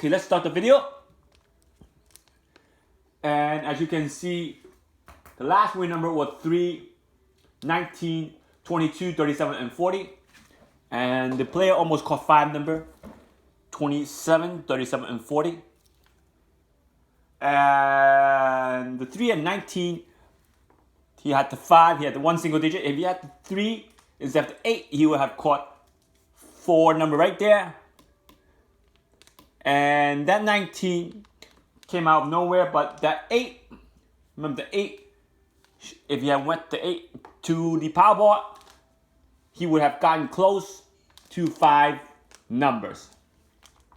Okay, let's start the video. And as you can see, the last winning number was 3, 19, 22, 37, and 40. And the player almost caught 5 number, 27, 37, and 40. And the 3 and 19, he had the 5, he had the 1 single digit. If he had the 3 instead of the 8, he would have caught 4 number right there. And that 19 came out of nowhere, but that 8, remember the 8, if he had went the 8 to the Powerball, he would have gotten close to 5 numbers.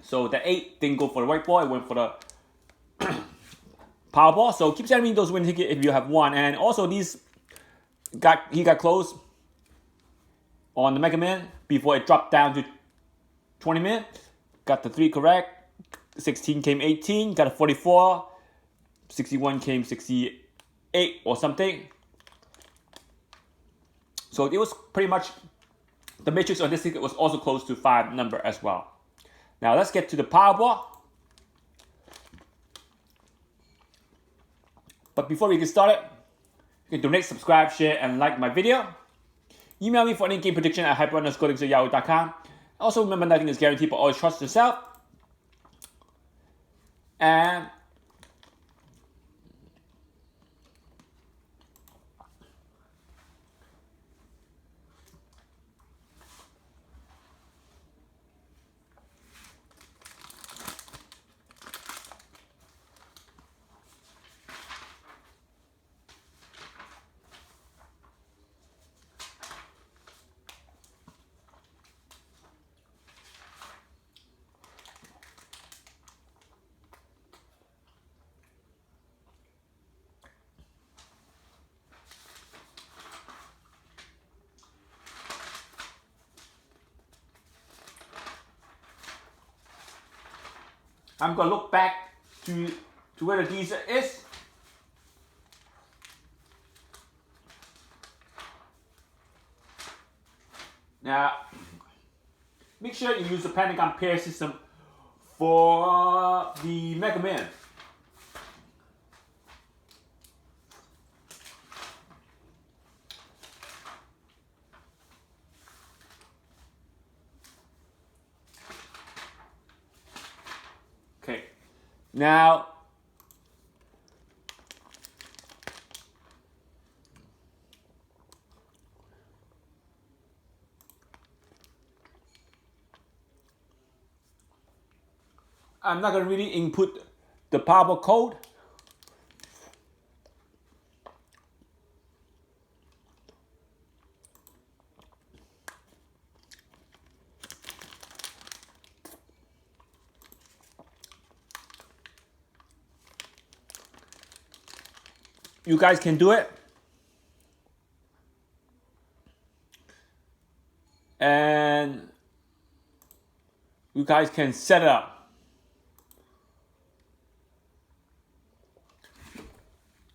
So the 8 didn't go for the white ball, it went for the Powerball. So keep sending me those winning tickets if you have won. And also he got close on the Mega Man before it dropped down to 20 minutes. Got the 3 correct. 16 came 18, got a 44. 61 came 68 or something. So it was pretty much, the matrix on this ticket was also close to 5 number as well. Now let's get to the Powerball. But before we get started, you can donate, subscribe, share, and like my video. Email me for any game prediction at hyper_yahoo.com. Also remember, nothing is guaranteed, but always trust yourself. And I'm going to look back to where the Dster is. Now, make sure you use the Pentagon pair system for the Mega Man. Okay, now I'm not going to really input the Powerball code. You guys can do it. And you guys can set it up.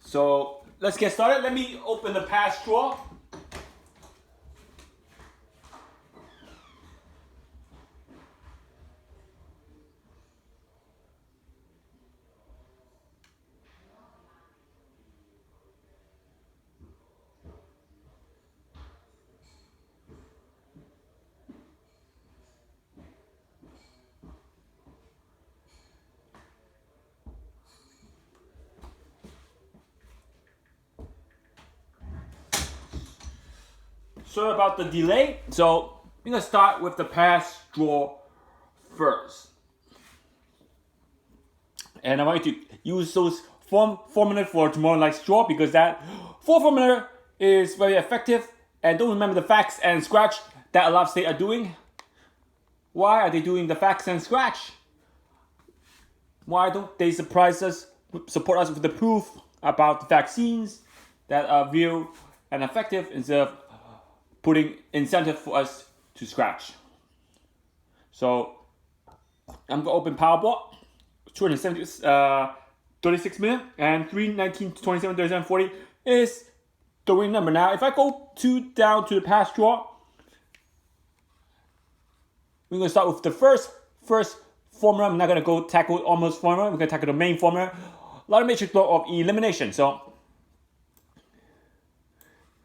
So let's get started. Let me open the past drawer. Sorry about the delay. So we're gonna start with the past draw first. And I want you to use those formula for tomorrow night's draw, because that formula is very effective. And don't remember the facts and scratch that a lot of states are doing. Why are they doing the facts and scratch? Why don't they support us with the proof about the vaccines that are real and effective, instead of putting incentive for us to scratch? So I'm gonna open Powerball, 36 million, and 3, 19, 27, 37, 40 is the winning number. Now, if I go down to the past draw, we're gonna start with the first formula. I'm not going to go tackle almost formula. We're going to tackle the main formula. Ladder matrix law of elimination. So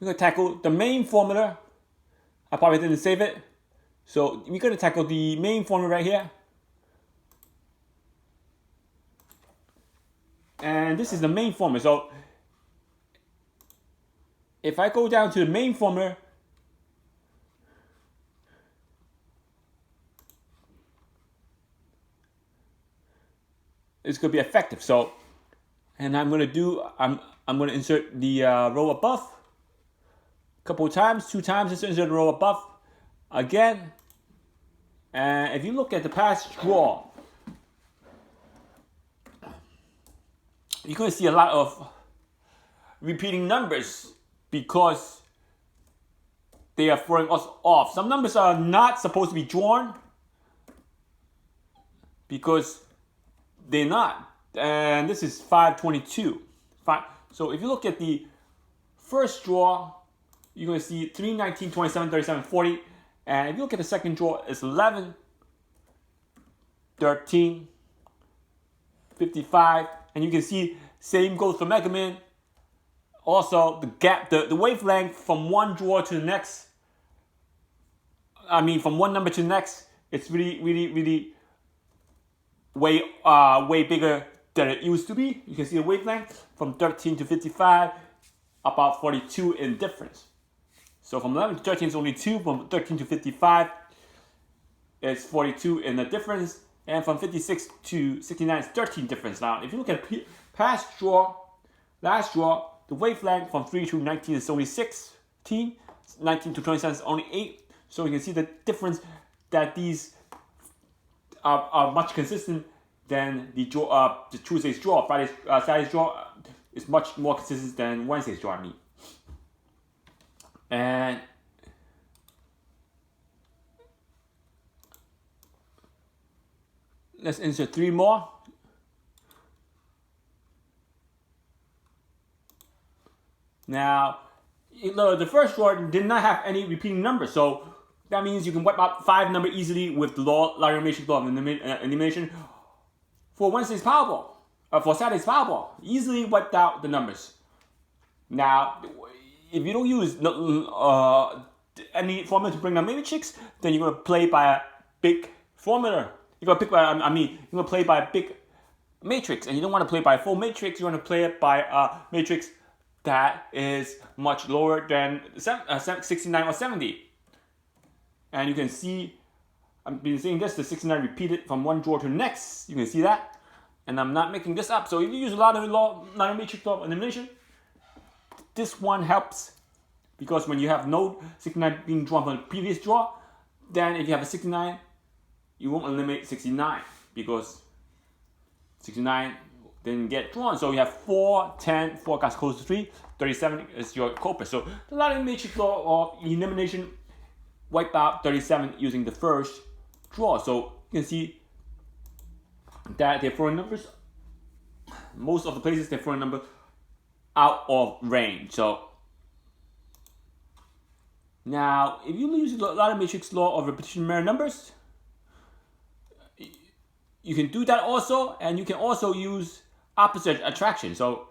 we're going to tackle the main formula. I probably didn't save it. So we're going to tackle the main formula right here. And this is the main formula. So if I go down to the main formula, it's going to be effective. So, and I'm going to insert the row above a couple of times, 2 times. Insert the row above again. And if you look at the past draw, you're going to see a lot of repeating numbers because they are throwing us off. Some numbers are not supposed to be drawn because they're not. And this is 522. So if you look at the first draw, you're going to see 3, 19, 27, 37, 40. And if you look at the second draw, it's 11, 13, 55. And you can see same goes for Mega Man. Also, the gap, the wavelength from one draw to the next, from one number to the next, it's really way bigger than it used to be. You can see the wavelength from 13 to 55, about 42 in difference. So from 11 to 13 is only 2, from 13 to 55 it's 42 in the difference, and from 56 to 69 is 13 difference. Now, if you look at last draw, the wavelength from 3 to 19 is only 16, 19 to 27 is only 8. So you can see the difference that these are much consistent than the Tuesday's draw. Saturday's draw is much more consistent than Wednesday's draw. And let's insert 3 more. Now, the first draw did not have any repeating numbers, so that means you can wipe out 5 number easily with the ladder matrix law of elimination. For Wednesday's Powerball, for Saturday's Powerball, easily wiped out the numbers. Now, if you don't use any formula to bring down matrix, then you're going to play by a big formula. You're going to play by a big matrix, and you don't want to play by a full matrix. You want to play it by a matrix that is much lower than 69 or 70. And you can see, I've been saying this, the 69 repeated from one draw to the next. You can see that. And I'm not making this up. So if you use a ladder matrix law of elimination, this one helps. Because when you have no 69 being drawn from the previous draw, then if you have a 69, you won't eliminate 69. Because 69 didn't get drawn. So you have 4, 10, 4 got close to 3, 37 is your culprit. So the ladder matrix law of elimination wiped out 37 using the first draw. So you can see that they're throwing numbers. Most of the places they're throwing numbers out of range. So now, if you use the ladder matrix law of repetition mirror numbers, you can do that also, and you can also use opposite attraction. So,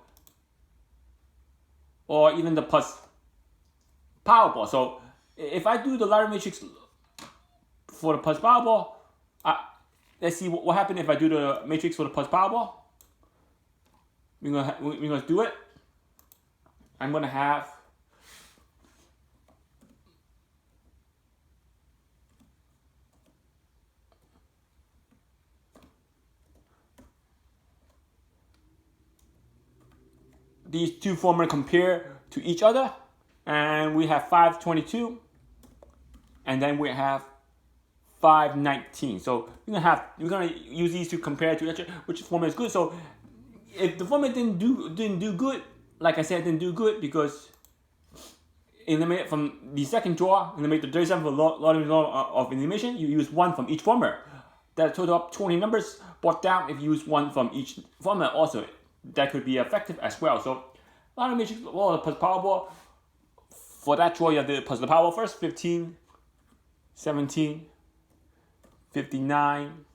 or even the plus Powerball. So if I do the ladder matrix for the plus Powerball, let's see what happens if I do the matrix for the plus Powerball. We're gonna do it. I'm gonna have these two formulas compare to each other, and we have 522, and then we have 519. So we're gonna use these to compare to each other, which formula is good. So if the formula didn't do good, like I said, didn't do good because eliminate from the second draw, eliminate the 37 for law of elimination. You use 1 from each formula. That total up 20 numbers. Brought down if you use 1 from each formula also. That could be effective as well. So ladder matrix law plus Powerball. For that draw, you have to plus the Powerball first. 15, 17, 59,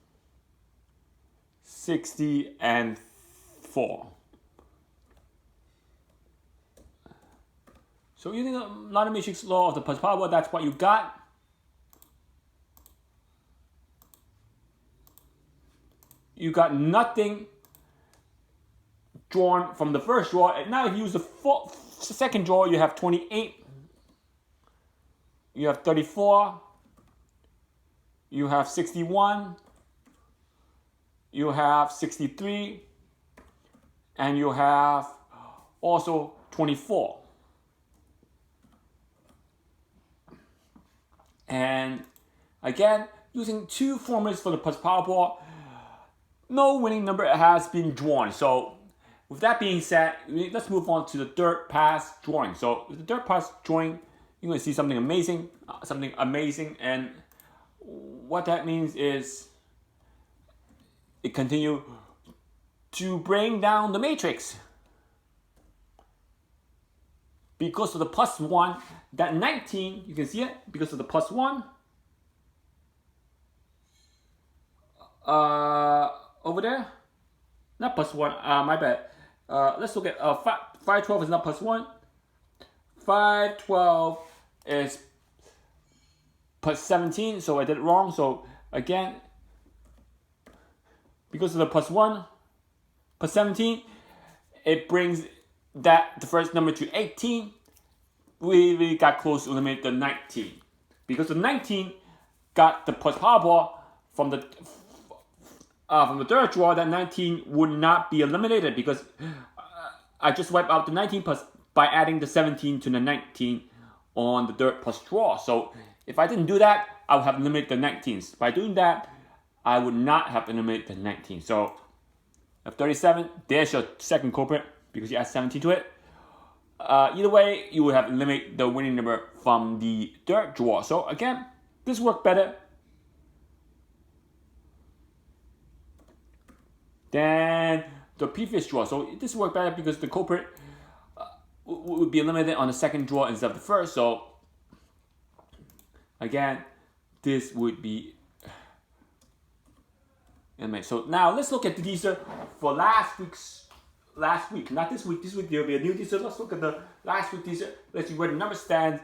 60, and 4. So using the ladder matrix law of the Powerball, that's what you got. You got nothing drawn from the first draw. And now if you use the second draw, you have 28. You have 34. You have 61. You have 63. And you have also 24. And again, using two formulas for the Powerball, no winning number has been drawn. So with that being said, let's move on to the third pass drawing. So with the third pass drawing, you're going to see something amazing. And what that means is it continue to bring down the matrix. Because of the +1, that 19, you can see it, because of the +1. Over there, not +1, my bad. Let's look at 512 is not +1. 512 is +17, so I did it wrong. So again, because of the +1, +17, it brings the first number to 18. We really got close to eliminate the 19. Because the 19 got the Powerball from the third draw, that 19 would not be eliminated because I just wiped out the 19 plus by adding the 17 to the 19 on the third plus draw. So if I didn't do that, I would have eliminated the 19s. By doing that, I would not have eliminated the 19. So at 37, there's your second culprit because you add 17 to it. Either way, you would have eliminated the winning number from the third draw. So again, this worked better than the previous draw. So this worked better because the culprit would be eliminated on the second draw instead of the first. So again, this would be eliminated. So now let's look at the Dster for last week, not this week. This week there will be a new Dster. Let's look at the last week Dster. Let's see where the number stands.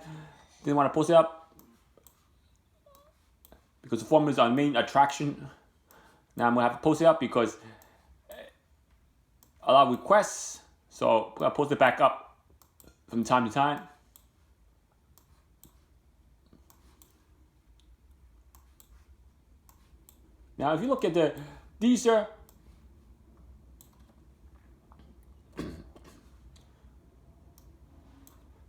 Didn't want to post it up because the formula is our main attraction. Now I'm gonna have to post it up because a lot of requests, so I'll post it back up from time to time. Now, if you look at the Dster,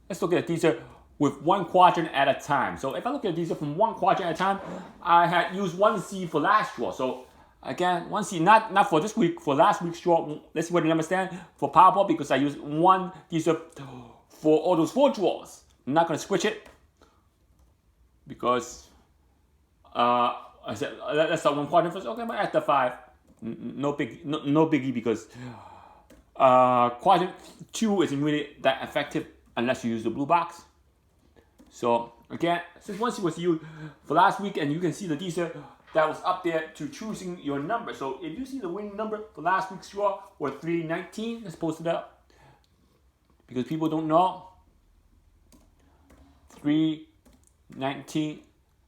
let's look at the Dster with one quadrant at a time. So if I look at Dster from one quadrant at a time, I had used 1C for last draw. So again, 1C, not for this week, for last week's draw. Let's see where the number stand for Powerball because I used one Dster for all those 4 draws. I'm not going to switch it because I said let's start one quadrant first. Okay, I'm going to add the 5. No biggie because quadrant 2 isn't really that effective unless you use the blue box. So again, since 1C was used for last week, and you can see the Dster that was up there to choosing your number. So if you see the winning number for last week's draw was 319, let's post it up because people don't know. 319,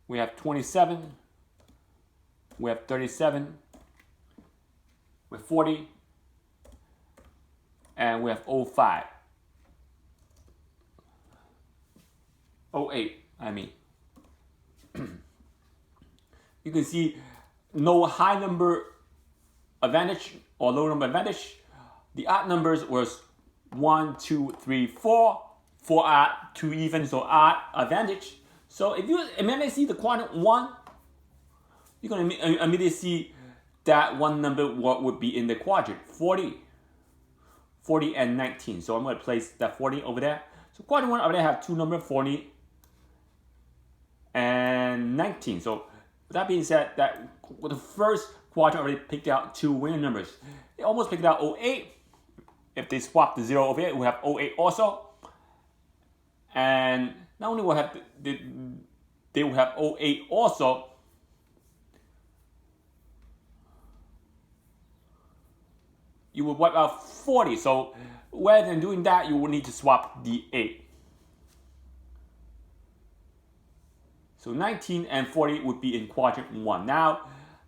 we have 27, we have 37, we have 40, and we have 05. 08, I mean. You can see no high number advantage or low number advantage. The odd numbers was 1, 2, 3, 4. 4 odd, 2 even, so odd advantage. So if you immediately see the quadrant 1, you're going to immediately see that one number what would be in the quadrant, 40. 40 and 19. So I'm going to place that 40 over there. So quadrant 1 already have 2 numbers, 40 and 19. So with that being said, that the first quadrant already picked out 2 winning numbers. They almost picked out 08. If they swap the 0 over here, we have 08 also. And not only will have they will have 08 also, you would wipe out 40. So rather than doing that, you would need to swap the 8. So 19 and 40 would be in quadrant 1. Now,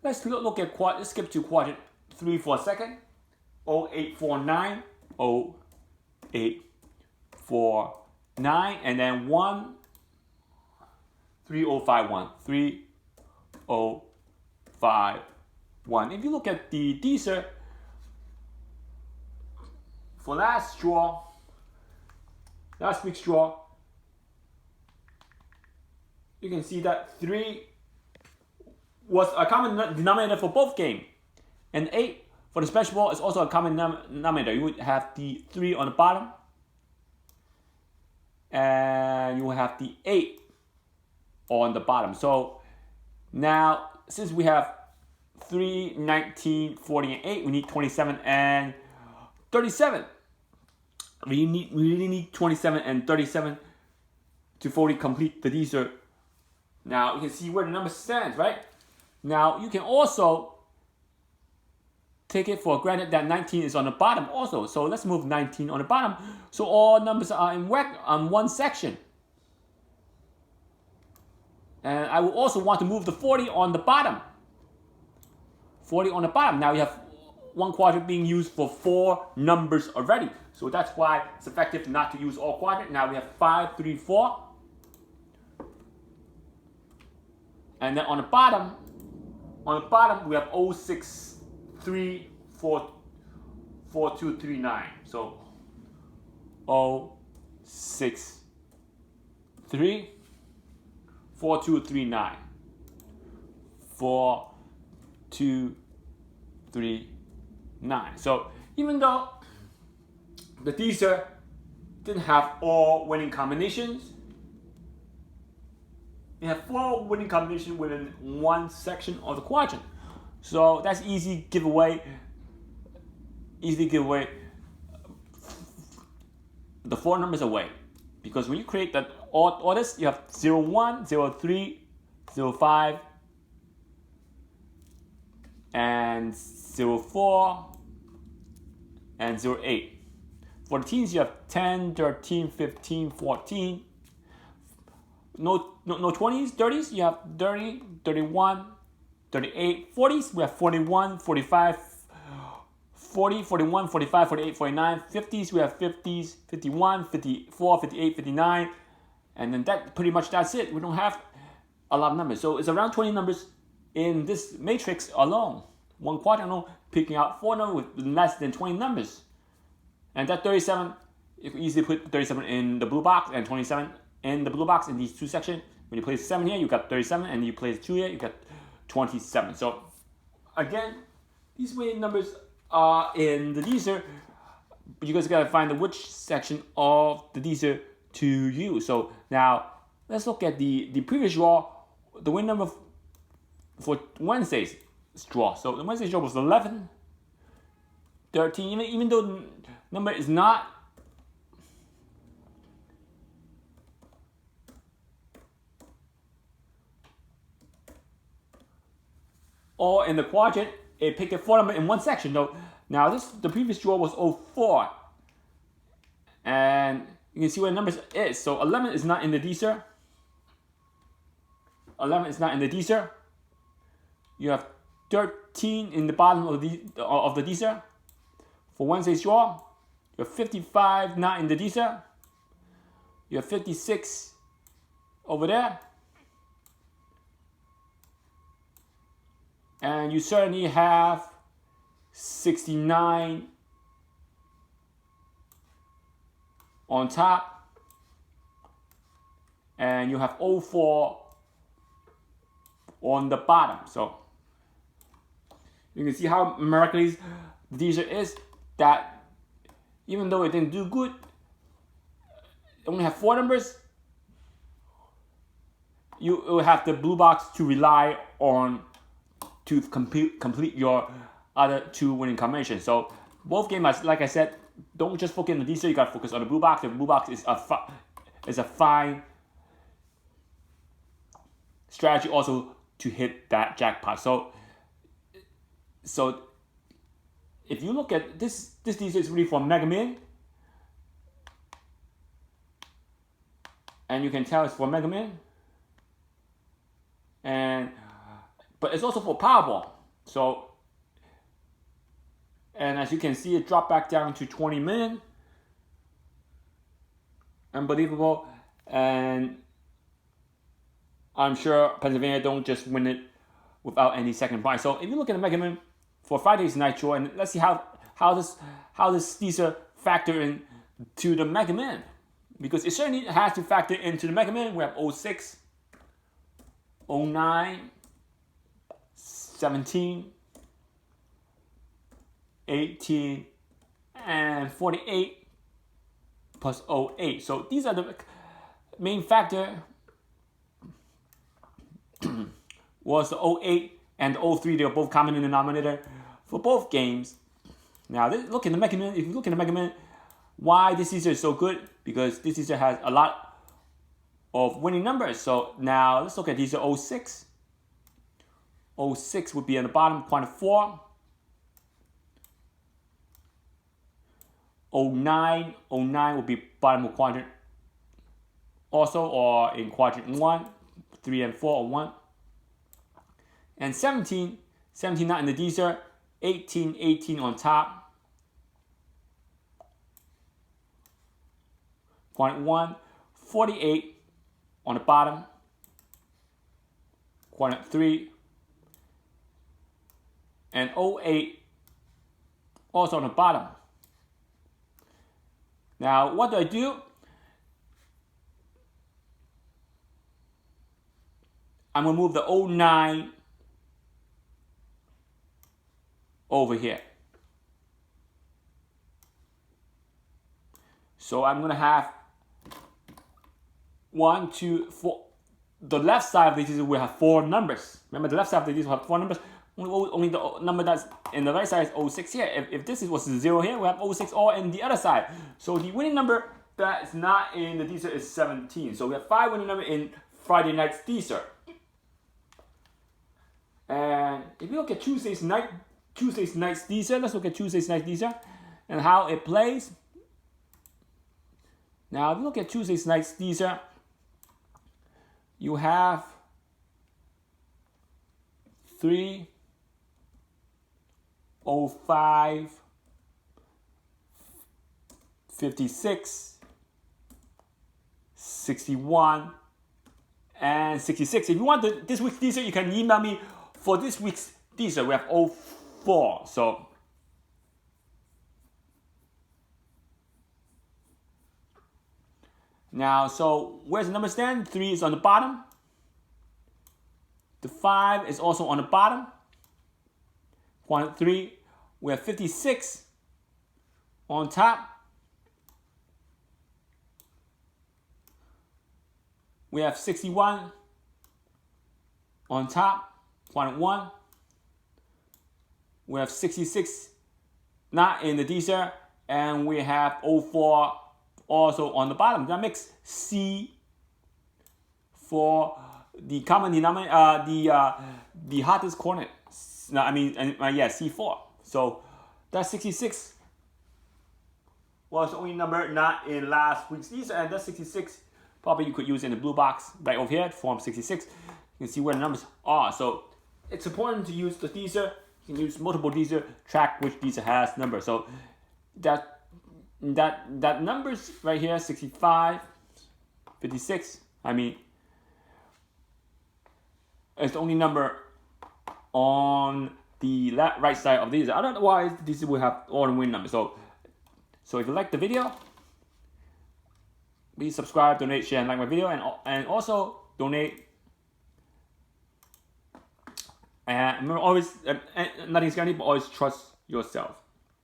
let's look at let's skip to quadrant 3 for a second. 0849, 0849, and then 1, 3051, 3051. If you look at the Dster, for last week's draw, you can see that 3 was a common denominator for both games. And 8 for the special ball is also a common denominator. You would have the 3 on the bottom. And you will have the 8 on the bottom. So now, since we have 3, 19, 40, and 8, we need 27 and 37. We really need 27 and 37 to fully complete the Dster. Now, you can see where the number stands, right? Now, you can also take it for granted that 19 is on the bottom also. So let's move 19 on the bottom. So all numbers are in on one section. And I will also want to move the 40 on the bottom. 40 on the bottom. Now you have one quadrant being used for 4 numbers already. So that's why it's effective not to use all quadrant. Now we have 5, 3, 4. And then on the bottom we have 06, 3, 4, 4, 2, 3, 9. So 06, 3, 4, 2, 3, 9. 4, 2, 3, 9. So even though the Dster didn't have all winning combinations, we have 4 winning combinations within one section of the quadrant. So that's easy giveaway. Easily give away the 4 numbers away. Because when you create that orders, you have 01, 03, 05, and 04, and 08. For the teens, you have 10, 13, 15, 14. No 20s, 30s, you have 30, 31, 38, 40s, we have 41, 45, 40, 41, 45, 48, 49, 50s, we have 50s, 51, 54, 58, 59, and then that's it. We don't have a lot of numbers. So it's around 20 numbers in this matrix alone. One quadrant alone, picking out 4 numbers with less than 20 numbers. And that 37, you can easily put 37 in the blue box and 27 in the blue box in these 2 sections. When you place 7 here, you got 37, and you place 2 here, you got 27. So again, these winning numbers are in the Dster, but you guys gotta find which section of the Dster to use. So now let's look at the previous draw. The win number for Wednesday's draw. So the Wednesday's draw was 11, 13. Even though the number is not all in the quadrant, it picked a 4 number in one section. Though now the previous draw was 04, and you can see where the numbers is. So 11 is not in the Dster. 11 is not in the Dster. You have 13 in the bottom of the Dster. For Wednesday's draw, you have 55 not in the Dster. You have 56 over there. And you certainly have 69 on top. And you have 04 on the bottom. So you can see how miraculous the Dster is, that even though it didn't do good, it only have 4 numbers, you will have the blue box to rely on to complete your other 2 winning combinations. So both games, like I said, don't just focus on the Dster, you gotta focus on the blue box. The blue box is a fine strategy also to hit that jackpot. So if you look at this Dster is really for Mega Man. And you can tell it's for Mega Man. But it's also for Powerball. So, and as you can see, it dropped back down to 20 million. Unbelievable. And I'm sure Pennsylvania don't just win it without any second prize. So if you look at the Mega Man for Friday's Nitro, and let's see how this Dster factor in to the Mega Man. Because it certainly has to factor into the Mega Man. We have 06, 09, 17, 18, and 48 plus 08. So these are the main factor. Was the 08 and the 03. They are both common in the denominator for both games. Now, look at the Mega Man. If you look at the Mega Man, why this Dster is so good? Because this Dster has a lot of winning numbers. So now let's look at Dster 06. 06 would be on the bottom, quadrant 4. 09 would be bottom of quadrant also, or in quadrant 1, 3 and 4 or 1. And 17 not in the Dster, 18 on top. Quadrant 1, 48 on the bottom. Quadrant 3. And 08 also on the bottom. Now, what do? I'm going to move the 09 over here. So I'm going to have 1, 2, 4. The left side of the Dster will have 4 numbers. Remember, the left side of the Dster will have 4 numbers. Only the number that's in the right side is 06 here. If this was 0 here, we have 06 all in the other side. So the winning number that's not in the Dster is 17. So we have 5 winning number in Friday night's Dster. And if you look at Tuesday's night's Dster, let's look at Tuesday's night's Dster and how it plays. Now, if you look at Tuesday's night's Dster, you have 3, 05, 56, 61, and 66. If you want this week's Dster, you can email me for this week's Dster. We have 04. So now, so where's the number stand? 3 is on the bottom. The 5 is also on the bottom. Quadrant 3, we have 56 on top. We have 61 on top, quadrant 1. We have 66 not in the Dster, and we have 04 also on the bottom. That makes C for the common denominator, the hottest coordinate. No, I mean, C4. So that 66 was the only number not in last week's Dster, and that 66 probably you could use in the blue box right over here, form 66. You can see where the numbers are. So it's important to use the Dster. You can use multiple Dster, track which Dster has numbers. So that numbers right here, 65, 56. I mean, it's the only number on the right side of these. Otherwise, this will have all the win numbers. So if you like the video, please subscribe, donate, share, and like my video, and also donate. And remember, always nothing's guaranteed, but always trust yourself.